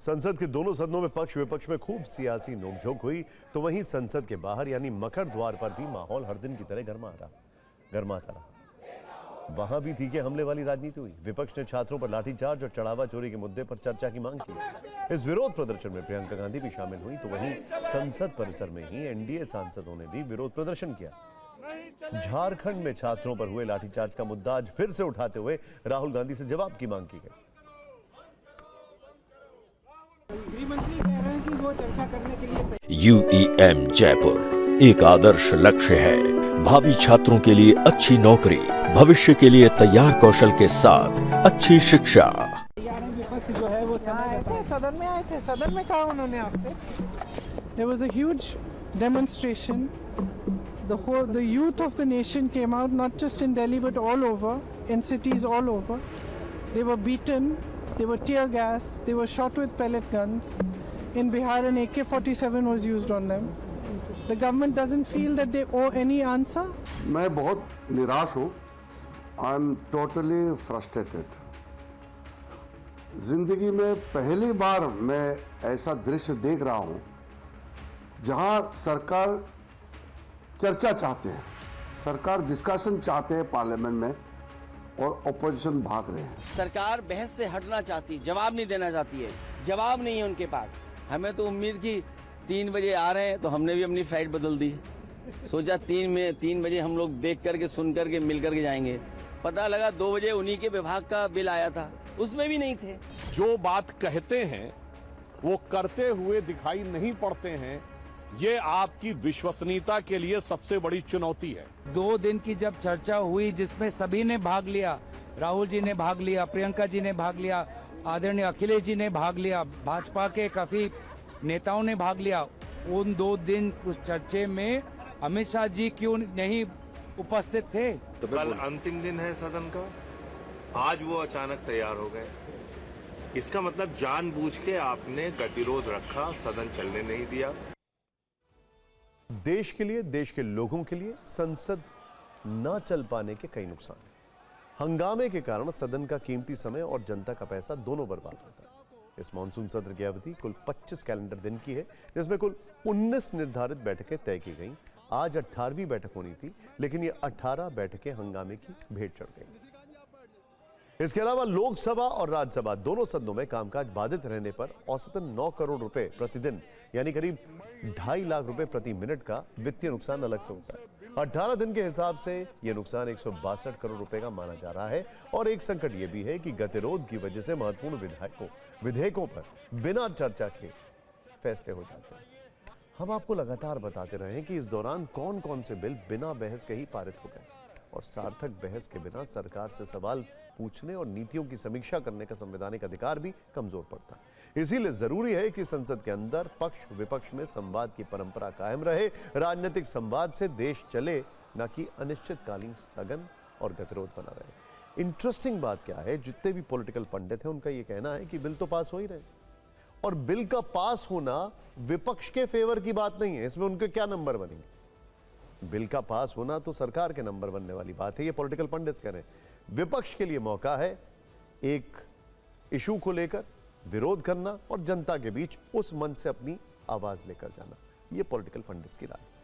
संसद के दोनों सदनों में पक्ष विपक्ष में खूब सियासी नोकझोंक हुई, तो वहीं संसद के बाहर यानी मकर द्वार पर भी माहौल हर दिन की तरह गर्माता रहा। वहां भी तीखे हमले वाली राजनीति हुई। विपक्ष ने छात्रों पर लाठीचार्ज और चढ़ावा चोरी के मुद्दे पर चर्चा की मांग की। इस विरोध प्रदर्शन में प्रियंका गांधी भी शामिल हुई, तो वहीं संसद परिसर में ही एनडीए सांसदों ने भी विरोध प्रदर्शन किया। झारखंड में छात्रों पर हुए लाठीचार्ज का मुद्दा आज फिर से उठाते हुए राहुल गांधी से जवाब की मांग की गई। गृहमंत्री कह रहे हैं कि वो चर्चा करने के लिए UEM जयपुर एक आदर्श लक्ष्य है। भावी छात्रों के लिए अच्छी नौकरी, भविष्य के लिए तैयार कौशल के साथ अच्छी शिक्षा। विपक्ष जो है वो सदन में आए थे। सदन में कहा उन्होंने आपसे There was a huge demonstration. The youth of the nation came out, not just in Delhi but all over, in cities all over. They were beaten, they were tear gas, they were shot with pellet guns. In Bihar, an AK-47 was used on them. The government doesn't feel that they owe any answer. मैं बहुत निराश हूँ। I am totally frustrated. जिंदगी में पहली बार मैं ऐसा दृश्य देख रहा हूँ जहाँ सरकार चर्चा चाहते हैं, सरकार डिस्कशन चाहते हैं पार्लियामेंट में और ऑपोजिशन भाग रहे हैं। सरकार बहस से हटना चाहती, जवाब नहीं देना चाहती है। जवाब नहीं है उनके पास। हमें तो उम्मीद की 3 बजे आ रहे हैं, तो हमने भी अपनी फ्लाइट बदल दी। सोचा 3 बजे हम लोग देख करके सुन करके मिल करके जाएंगे। पता लगा 2 बजे उन्हीं के विभाग का बिल आया था, उसमें भी नहीं थे। जो बात कहते हैं वो करते हुए दिखाई नहीं पड़ते हैं। ये आपकी विश्वसनीयता के लिए सबसे बड़ी चुनौती है। 2 दिन की जब चर्चा हुई जिसमें सभी ने भाग लिया, राहुल जी ने भाग लिया, प्रियंका जी ने भाग लिया, आदरणीय अखिलेश जी ने भाग लिया, भाजपा के काफी नेताओं ने भाग लिया। उन 2 दिन उस चर्चे में अमित शाह जी क्यों नहीं उपस्थित थे? तो कल अंतिम दिन है सदन का, आज वो अचानक तैयार हो गए। इसका मतलब जानबूझ के आपने गतिरोध रखा, सदन चलने नहीं दिया। देश के लिए, देश के लोगों के लिए संसद न चल पाने के कई नुकसान हैं। हंगामे के कारण सदन का कीमती समय और जनता का पैसा दोनों बर्बाद होता है। इस मानसून सत्र की अवधि कुल 25 कैलेंडर दिन की है, जिसमें कुल 19 निर्धारित बैठकें तय की गईं। आज 18वीं बैठक होनी थी, लेकिन ये 18 बैठकें हंगामे की भेंट चढ़ गईं। इसके अलावा लोकसभा और राज्यसभा दोनों सदनों में कामकाज बाधित रहने पर औसतन 9 करोड़ रुपए प्रतिदिन यानी करीब 2.5 लाख रुपए प्रति मिनट का वित्तीय नुकसान अलग से होता है। 18 दिन के हिसाब से यह नुकसान 162 करोड़ रुपए का माना जा रहा है। और एक संकट यह भी है कि गतिरोध की वजह से महत्वपूर्ण विधेयकों पर बिना चर्चा के फैसले हो जाते हैं। हम आपको लगातार बताते रहे कि इस दौरान कौन कौन से बिल बिना बहस के ही पारित हो गए और सार्थक बहस के बिना सरकार से सवाल पूछने और नीतियों की समीक्षा करने का संवैधानिक अधिकार भी कमजोर पड़ता है। इसीलिए जरूरी है कि संसद के अंदर पक्ष विपक्ष में संवाद की परंपरा कायम रहे। राजनीतिक संवाद से देश चले, न कि अनिश्चितकालीन स्थगन और गतिरोध बना रहे। इंटरेस्टिंग बात क्या है, जितने भी पॉलिटिकल पंडित हैं उनका यह कहना है कि बिल तो पास हो ही रहे, और बिल का पास होना विपक्ष के फेवर की बात नहीं है। इसमें उनके क्या नंबर बनेंगे? बिल का पास होना तो सरकार के नंबर बनने वाली बात है। ये पॉलिटिकल पंडित्स कह रहे हैं। विपक्ष के लिए मौका है एक इशू को लेकर विरोध करना और जनता के बीच उस मंच से अपनी आवाज लेकर जाना। ये पॉलिटिकल पंडित्स की राय है।